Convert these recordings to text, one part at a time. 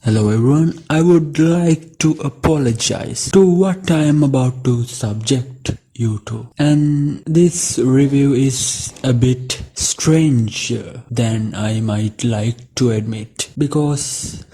Hello everyone, I would like to apologize to what I am about to subject you to. And this review is a bit stranger than I might like to admit, because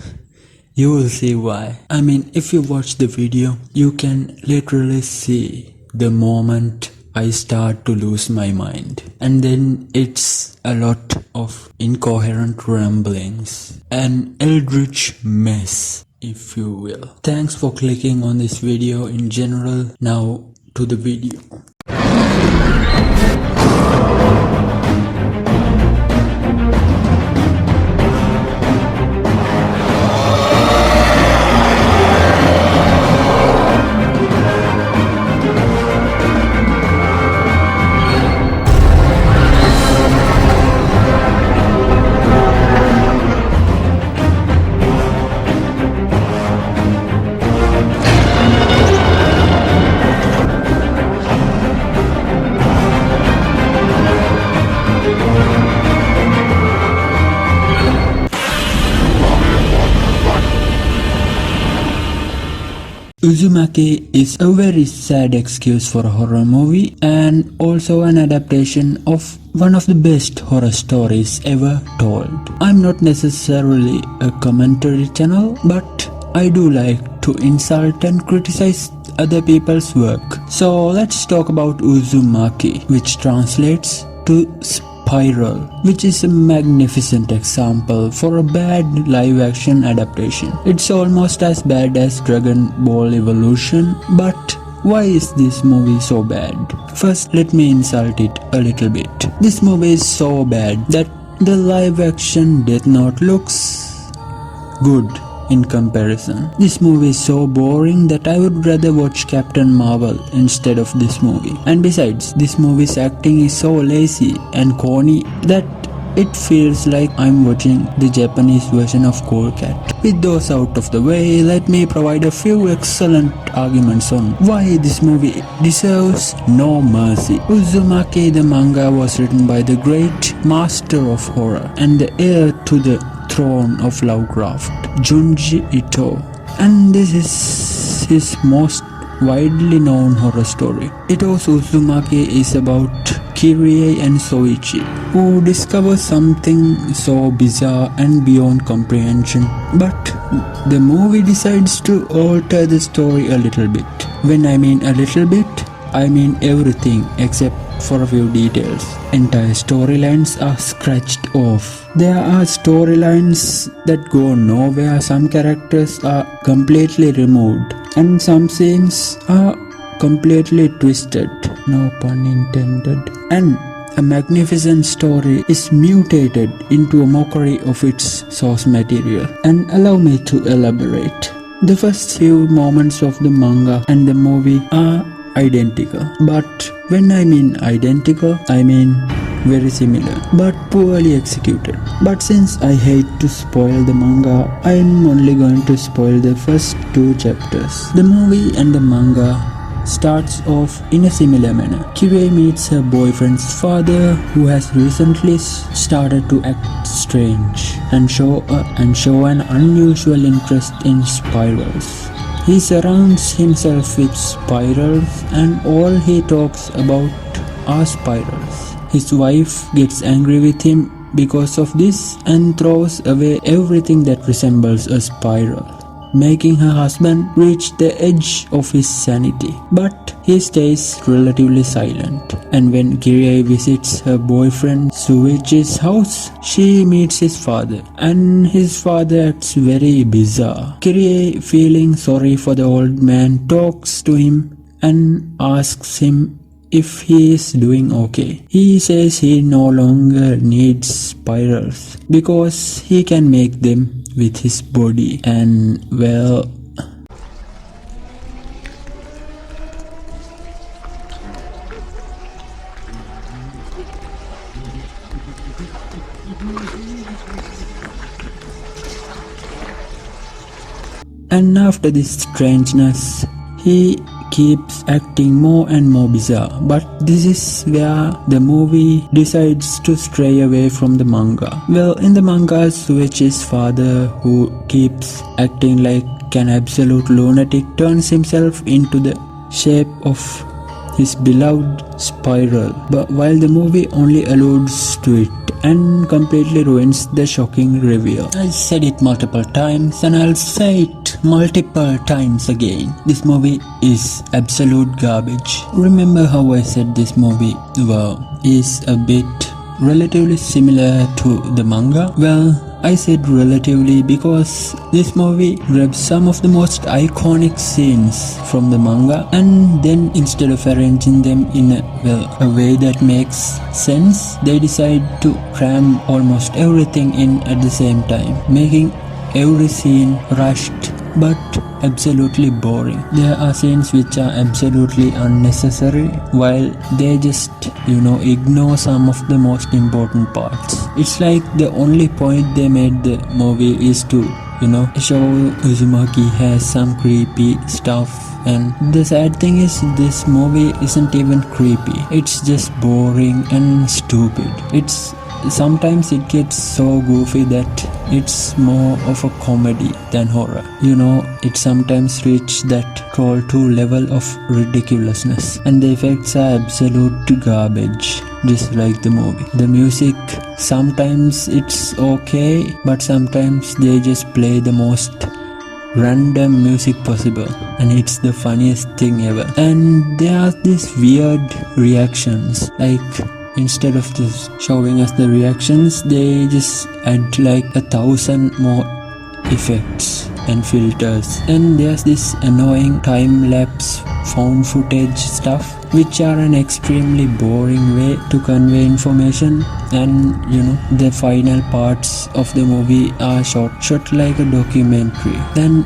you will see why. I mean, if you watch the video, you can literally see the moment I start to lose my mind. And then it's a lot of incoherent ramblings, an eldritch mess, if you will. Thanks for clicking on this video in general. Now to the video. Uzumaki is a very sad excuse for a horror movie, and also an adaptation of one of the best horror stories ever told. I'm not necessarily a commentary channel, but I do like to insult and criticize other people's work. So let's talk about Uzumaki, which translates to Spiral, which is a magnificent example for a bad live-action adaptation. It's almost as bad as Dragon Ball Evolution, but why is this movie so bad? First, let me insult it a little bit. This movie is so bad that the live-action Death Note looks good in comparison. This movie is so boring that I would rather watch Captain Marvel instead of this movie. And besides, this movie's acting is so lazy and corny that it feels like I'm watching the Japanese version of Cool Cat. With those out of the way, let me provide a few excellent arguments on why this movie deserves no mercy. Uzumaki the manga was written by the great master of horror and the heir to the throne of Lovecraft, Junji Ito, and this is his most widely known horror story. Ito's Uzumaki is about Kirie and Soichi, who discover something so bizarre and beyond comprehension, but the movie decides to alter the story a little bit. When I mean a little bit, I mean everything except for a few details. Entire storylines are scratched off. There are storylines that go nowhere, some characters are completely removed, and some scenes are completely twisted, no pun intended, and a magnificent story is mutated into a mockery of its source material. And allow me to elaborate. The first few moments of the manga and the movie are identical, but when I mean identical, I mean very similar but poorly executed. But since I hate to spoil the manga, I am only going to spoil the first two chapters. The movie and the manga starts off in a similar manner. Kirie meets her boyfriend's father, who has recently started to act strange and show an unusual interest in spirals. He surrounds himself with spirals, and all he talks about are spirals. His wife gets angry with him because of this and throws away everything that resembles a spiral, making her husband reach the edge of his sanity. But he stays relatively silent, and when Kirie visits her boyfriend Suichi's house, she meets his father, and his father acts very bizarre. Kirie, feeling sorry for the old man, talks to him and asks him if he is doing okay. He says he no longer needs spirals because he can make them with his body, and well, and after this strangeness, he keeps acting more and more bizarre. But this is where the movie decides to stray away from the manga. Well, in the manga, Shuichi's father, who keeps acting like an absolute lunatic, turns himself into the shape of his beloved Spiral, but while the movie only alludes to it and completely ruins the shocking reveal. I said it multiple times and I'll say it multiple times again. This movie is absolute garbage. Remember how I said this movie is a bit relatively similar to the manga? Well, I said relatively because this movie grabs some of the most iconic scenes from the manga and then instead of arranging them in a way that makes sense, they decide to cram almost everything in at the same time, making every scene rushed but absolutely boring. There are scenes which are absolutely unnecessary while they just, ignore some of the most important parts. It's like the only point they made the movie is to, show Uzumaki has some creepy stuff, and the sad thing is this movie isn't even creepy. It's just boring and stupid. Sometimes it gets so goofy that it's more of a comedy than horror. It sometimes reaches that Troll 2 level of ridiculousness, and the effects are absolute garbage, just like the movie. The music, sometimes it's okay, but sometimes they just play the most random music possible, and it's the funniest thing ever. And there are these weird reactions, like instead of just showing us the reactions, they just add like 1,000 more effects and filters. And there's this annoying time-lapse found footage stuff, which are an extremely boring way to convey information. And the final parts of the movie are shot like a documentary. Then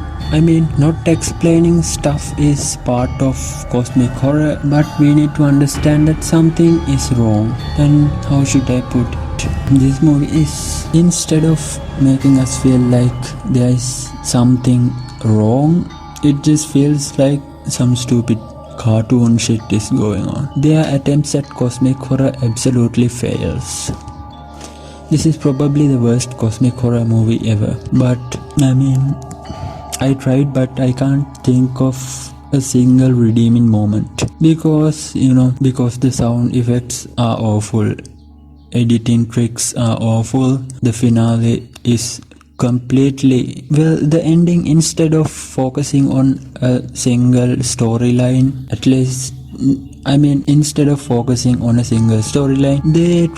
not explaining stuff is part of cosmic horror, but we need to understand that something is wrong. And how should I put it? This movie is, instead of making us feel like there is something wrong, it just feels like some stupid cartoon shit is going on. Their attempts at cosmic horror absolutely fails. This is probably the worst cosmic horror movie ever, but I tried, but I can't think of a single redeeming moment because the sound effects are awful, editing tricks are awful, the finale is completely, the ending, instead of focusing on a single storyline, at least instead of focusing on a single storyline, they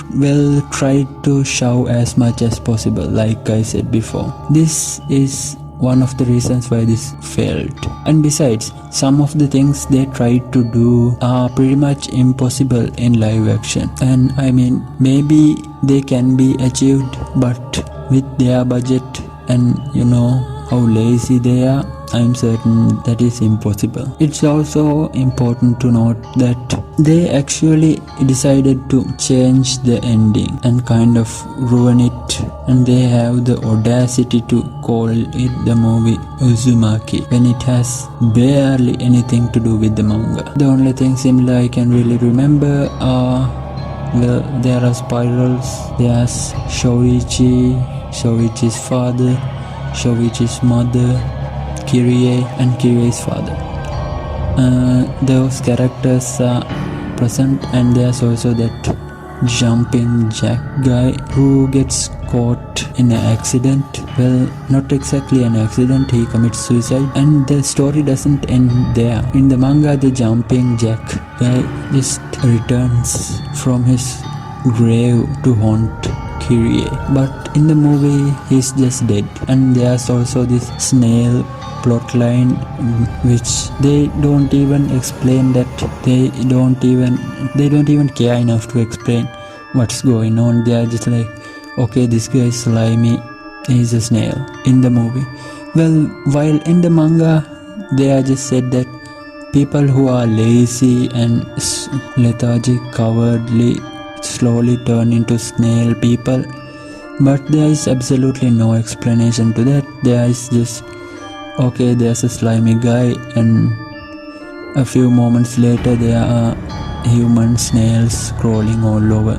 try to shove as much as possible, like I said before. This is one of the reasons why this failed. And besides, some of the things they tried to do are pretty much impossible in live action. And maybe they can be achieved, but with their budget and how lazy they are, I'm certain that is impossible. It's also important to note that they actually decided to change the ending and kind of ruin it, and they have the audacity to call it the movie Uzumaki when it has barely anything to do with the manga. The only thing similar I can really remember are, there are spirals, there's Shoichi's father, Shoichi's mother, Kirie, and Kirie's father. Those characters are present, and there's also that jumping jack guy who gets caught in an accident. Well, not exactly an accident, he commits suicide, and the story doesn't end there. In the manga, the jumping jack guy just returns from his grave to haunt Kirie, but in the movie he's just dead. And there's also this snail plotline which they don't even explain, that they don't even care enough to explain what's going on. They are just like, okay, this guy is slimy, he's a snail in the movie. Well, while in the manga they are just said that people who are lazy and lethargic, cowardly, slowly turn into snail people, but there is absolutely no explanation to that. There is just, okay, there's a slimy guy and a few moments later there are human snails crawling all over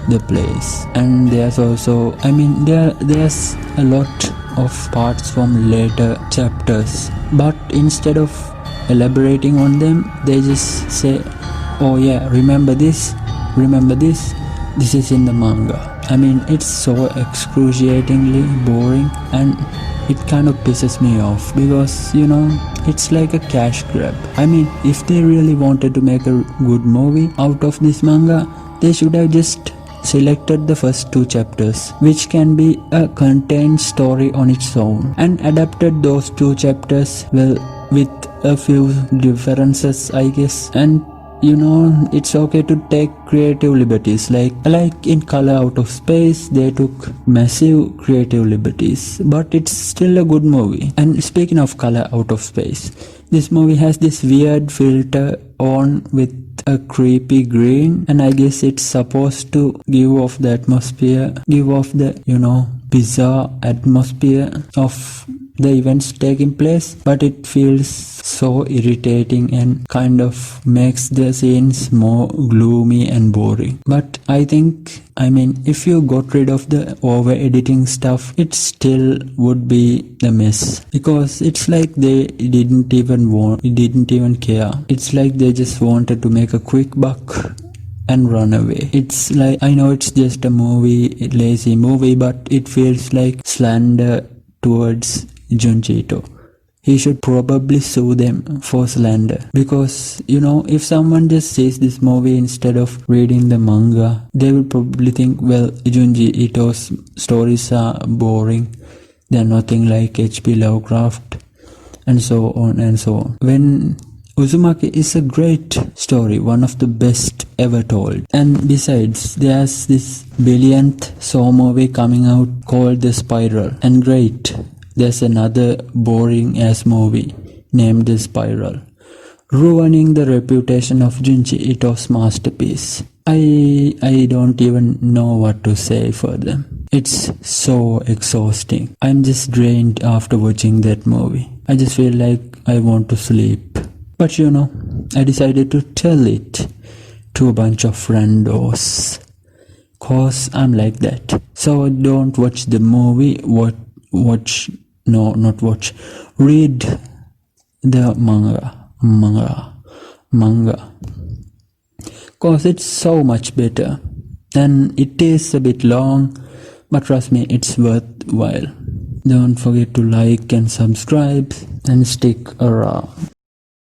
the place. And there's also, there's a lot of parts from later chapters, but instead of elaborating on them, they just say, oh yeah, remember this, this is in the manga. It's so excruciatingly boring, and it kind of pisses me off because, it's like a cash grab. If they really wanted to make a good movie out of this manga, they should have just selected the first 2 chapters, which can be a contained story on its own, and adapted those 2 chapters well with a few differences, I guess. And it's okay to take creative liberties, like in Color Out of Space they took massive creative liberties, but it's still a good movie. And speaking of Color Out of Space, this movie has this weird filter on with a creepy green, and I guess it's supposed to give off the bizarre atmosphere of the events taking place, but it feels so irritating and kind of makes the scenes more gloomy and boring. But I think, if you got rid of the over editing stuff, it still would be a mess, because it's like they didn't even care. It's like they just wanted to make a quick buck and run away. It's like, I know it's just a lazy movie, but it feels like slander towards Junji Ito. He should probably sue them for slander, because if someone just sees this movie instead of reading the manga, they will probably think, well, Junji Ito's stories are boring, they're nothing like H.P. Lovecraft, and so on and so on. When Uzumaki is a great story, one of the best ever told. And besides, there's this billionth Saw movie coming out called The Spiral, and great, there's another boring ass movie named The Spiral, ruining the reputation of Junji Ito's masterpiece. I don't even know what to say further. It's so exhausting. I'm just drained after watching that movie. I just feel like I want to sleep. But I decided to tell it to a bunch of friendos, cause I'm like that. So don't watch the movie, read the manga, cause it's so much better, and it is a bit long, but trust me, it's worthwhile. Don't forget to like and subscribe and stick around.